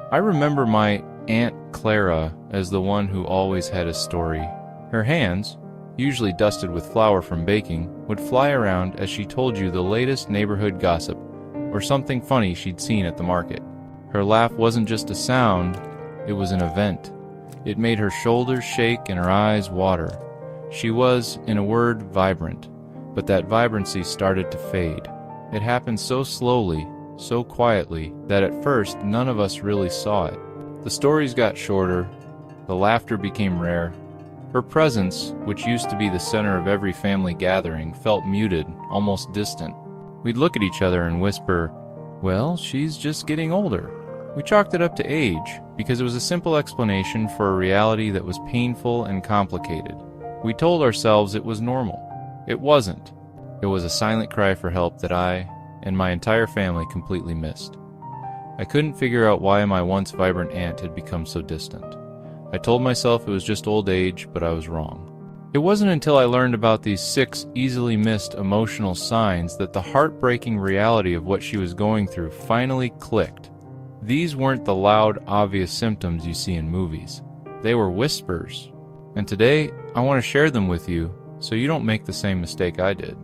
I remember my Aunt Clara as the one who always had a story. Her hands, usually dusted with flour from baking, would fly around as she told you the latest neighborhood gossip or something funny she'd seen at the market. Her laugh wasn't just a sound, it was an event. It made her shoulders shake and her eyes water. She was, in a word, vibrant, but that vibrancy started to fade. It happened so slowly, so quietly, that at first none of us really saw it. The stories got shorter, the laughter became rare. Her presence, which used to be the center of every family gathering, felt muted, almost distant. We'd look at each other and whisper, "Well, she's just getting older." We chalked it up to age, because it was a simple explanation for a reality that was painful and complicated. We told ourselves it was normal. It wasn't. It was a silent cry for help that I and my entire family completely missed. I couldn't figure out why my once vibrant aunt had become so distant. I told myself it was just old age, but I was wrong. It wasn't until I learned about these 6 easily missed emotional signs that the heartbreaking reality of what she was going through finally clicked. These weren't the loud, obvious symptoms you see in movies. They were whispers. And today, I want to share them with you so you don't make the same mistake I did.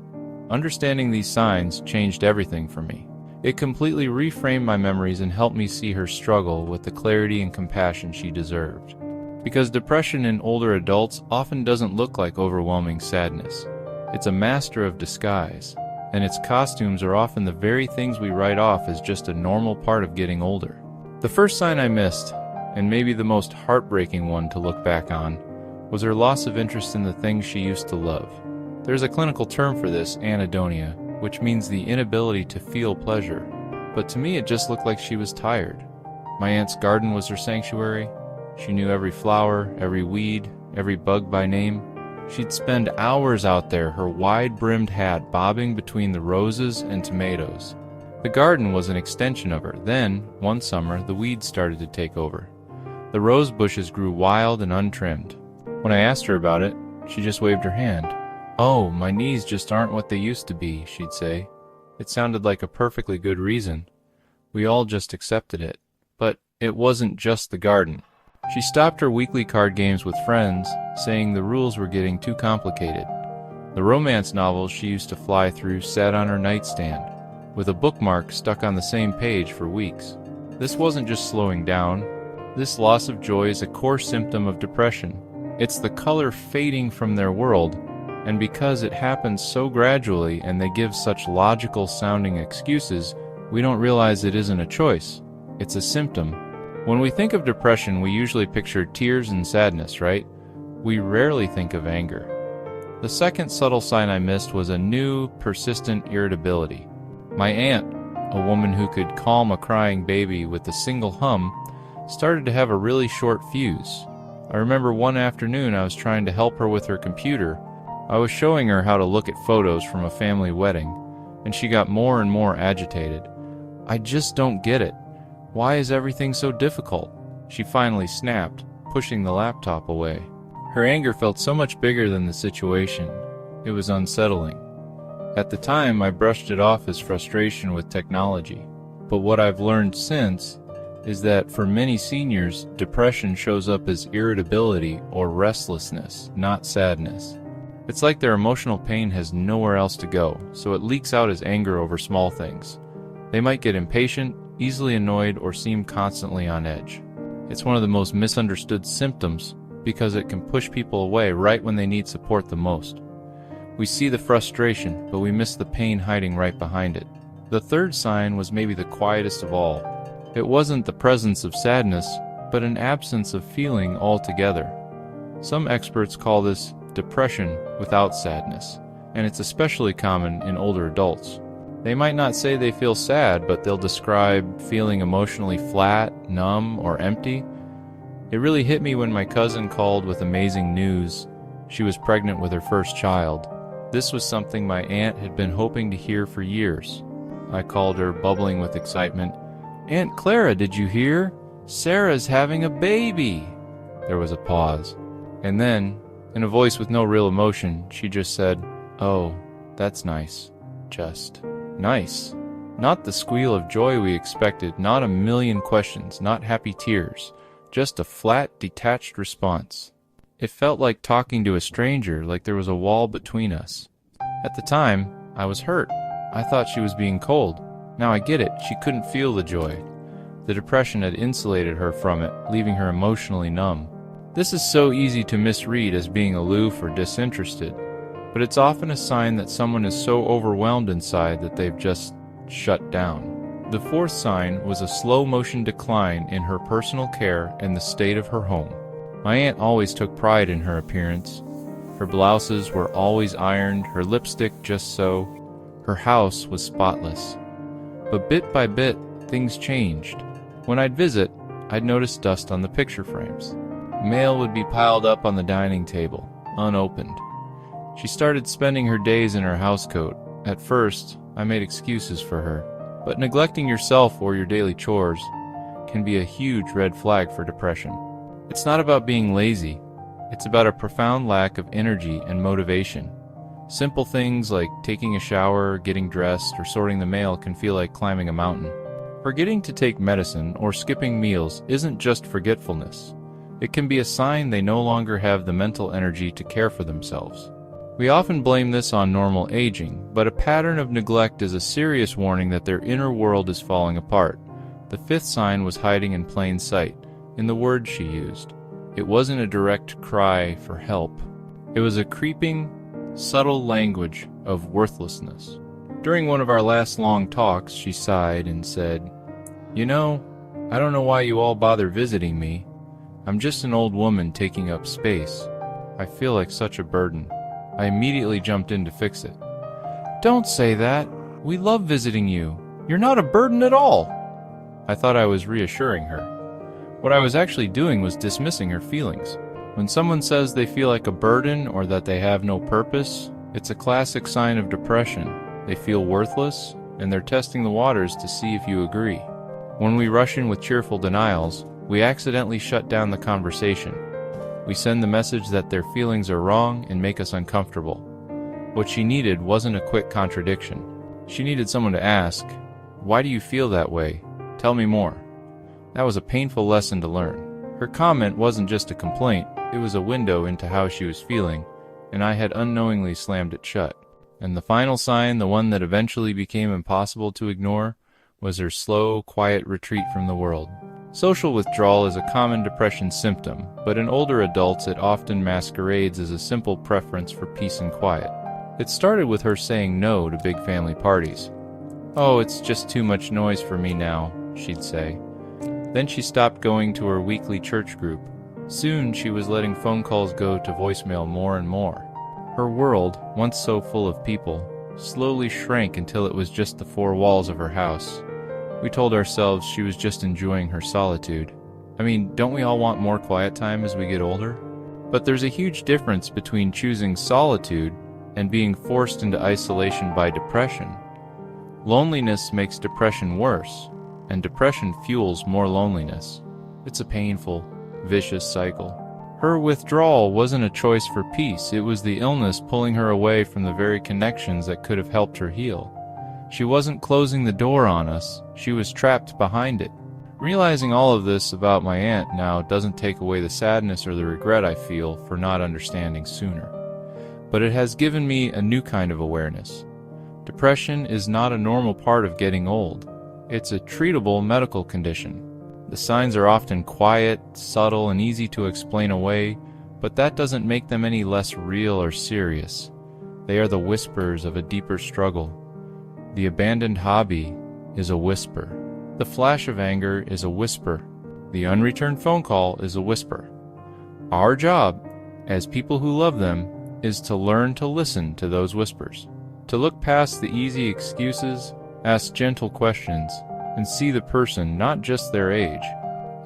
Understanding these signs changed everything for me. It completely reframed my memories and helped me see her struggle with the clarity and compassion she deserved. Because depression in older adults often doesn't look like overwhelming sadness. It's a master of disguise, and its costumes are often the very things we write off as just a normal part of getting older. The first sign I missed, and maybe the most heartbreaking one to look back on, was her loss of interest in the things she used to love. There's a clinical term for this, anhedonia, which means the inability to feel pleasure. But to me it just looked like she was tired. My aunt's garden was her sanctuary. She knew every flower, every weed, every bug by name. She'd spend hours out there, her wide-brimmed hat bobbing between the roses and tomatoes. The garden was an extension of her. Then, one summer, the weeds started to take over. The rose bushes grew wild and untrimmed. When I asked her about it, she just waved her hand. "Oh, my knees just aren't what they used to be," she'd say. It sounded like a perfectly good reason. We all just accepted it. But it wasn't just the garden. She stopped her weekly card games with friends, saying the rules were getting too complicated. The romance novels she used to fly through sat on her nightstand, with a bookmark stuck on the same page for weeks. This wasn't just slowing down. This loss of joy is a core symptom of depression. It's the color fading from their world, and because it happens so gradually and they give such logical-sounding excuses, we don't realize it isn't a choice. It's a symptom. When we think of depression, we usually picture tears and sadness, right? We rarely think of anger. The second subtle sign I missed was a new, persistent irritability. My aunt, a woman who could calm a crying baby with a single hum, started to have a really short fuse. I remember one afternoon I was trying to help her with her computer. I was showing her how to look at photos from a family wedding, and she got more and more agitated. "I just don't get it. Why is everything so difficult?" She finally snapped, pushing the laptop away. Her anger felt so much bigger than the situation. It was unsettling. At the time, I brushed it off as frustration with technology. But what I've learned since is that for many seniors, depression shows up as irritability or restlessness, not sadness. It's like their emotional pain has nowhere else to go, so it leaks out as anger over small things. They might get impatient, easily annoyed, or seem constantly on edge. It's one of the most misunderstood symptoms because it can push people away right when they need support the most. We see the frustration, but we miss the pain hiding right behind it. The third sign was maybe the quietest of all. It wasn't the presence of sadness, but an absence of feeling altogether. Some experts call this depression without sadness, and it's especially common in older adults. They might not say they feel sad, but they'll describe feeling emotionally flat, numb, or empty. It really hit me when my cousin called with amazing news. She was pregnant with her first child. This was something my aunt had been hoping to hear for years. I called her, bubbling with excitement. "Aunt Clara, did you hear? Sarah's having a baby!" There was a pause. And then, in a voice with no real emotion, she just said, "Oh, that's nice. Just nice. Not the squeal of joy we expected, not a million questions, not happy tears, just a flat, detached response. It felt like talking to a stranger, like there was a wall between us. At the time, I was hurt. I thought she was being cold. Now I get it, she couldn't feel the joy. The depression had insulated her from it, leaving her emotionally numb. This is so easy to misread as being aloof or disinterested, but it's often a sign that someone is so overwhelmed inside that they've just shut down. The fourth sign was a slow-motion decline in her personal care and the state of her home. My aunt always took pride in her appearance. Her blouses were always ironed, her lipstick just so. Her house was spotless. But bit by bit, things changed. When I'd visit, I'd notice dust on the picture frames. Mail would be piled up on the dining table, unopened. She started spending her days in her housecoat. At first, I made excuses for her. But neglecting yourself or your daily chores can be a huge red flag for depression. It's not about being lazy. It's about a profound lack of energy and motivation. Simple things like taking a shower, getting dressed, or sorting the mail can feel like climbing a mountain. Forgetting to take medicine or skipping meals isn't just forgetfulness. It can be a sign they no longer have the mental energy to care for themselves. We often blame this on normal aging, but a pattern of neglect is a serious warning that their inner world is falling apart. The fifth sign was hiding in plain sight, in the words she used. It wasn't a direct cry for help. It was a creeping, subtle language of worthlessness. During one of our last long talks, she sighed and said, "You know, I don't know why you all bother visiting me. I'm just an old woman taking up space. I feel like such a burden." I immediately jumped in to fix it. "Don't say that. We love visiting you. You're not a burden at all." I thought I was reassuring her. What I was actually doing was dismissing her feelings. When someone says they feel like a burden or that they have no purpose, it's a classic sign of depression. They feel worthless, and they're testing the waters to see if you agree. When we rush in with cheerful denials, we accidentally shut down the conversation. We send the message that their feelings are wrong and make us uncomfortable. What she needed wasn't a quick contradiction. She needed someone to ask, "Why do you feel that way? Tell me more." That was a painful lesson to learn. Her comment wasn't just a complaint, it was a window into how she was feeling, and I had unknowingly slammed it shut. And the final sign, the one that eventually became impossible to ignore, was her slow, quiet retreat from the world. Social withdrawal is a common depression symptom, but in older adults it often masquerades as a simple preference for peace and quiet. It started with her saying no to big family parties. "Oh, it's just too much noise for me now," she'd say. Then she stopped going to her weekly church group. Soon she was letting phone calls go to voicemail more and more. Her world, once so full of people, slowly shrank until it was just the four walls of her house. We told ourselves she was just enjoying her solitude. I mean, don't we all want more quiet time as we get older? But there's a huge difference between choosing solitude and being forced into isolation by depression. Loneliness makes depression worse, and depression fuels more loneliness. It's a painful, vicious cycle. Her withdrawal wasn't a choice for peace, it was the illness pulling her away from the very connections that could have helped her heal. She wasn't closing the door on us, she was trapped behind it. Realizing all of this about my aunt now doesn't take away the sadness or the regret I feel for not understanding sooner. But it has given me a new kind of awareness. Depression is not a normal part of getting old. It's a treatable medical condition. The signs are often quiet, subtle, and easy to explain away, but that doesn't make them any less real or serious. They are the whispers of a deeper struggle. The abandoned hobby is a whisper. The flash of anger is a whisper. The unreturned phone call is a whisper. Our job, as people who love them, is to learn to listen to those whispers, to look past the easy excuses, ask gentle questions, and see the person, not just their age.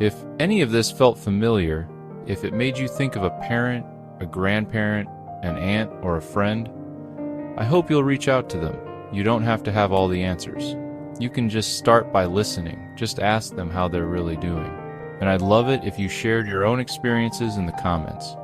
If any of this felt familiar, if it made you think of a parent, a grandparent, an aunt, or a friend, I hope you'll reach out to them. You don't have to have all the answers. You can just start by listening. Just ask them how they're really doing. And I'd love it if you shared your own experiences in the comments.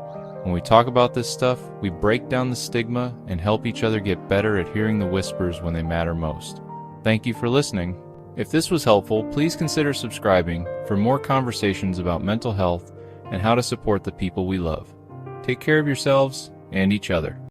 When we talk about this stuff, we break down the stigma and help each other get better at hearing the whispers when they matter most. Thank you for listening. If this was helpful, please consider subscribing for more conversations about mental health and how to support the people we love. Take care of yourselves and each other.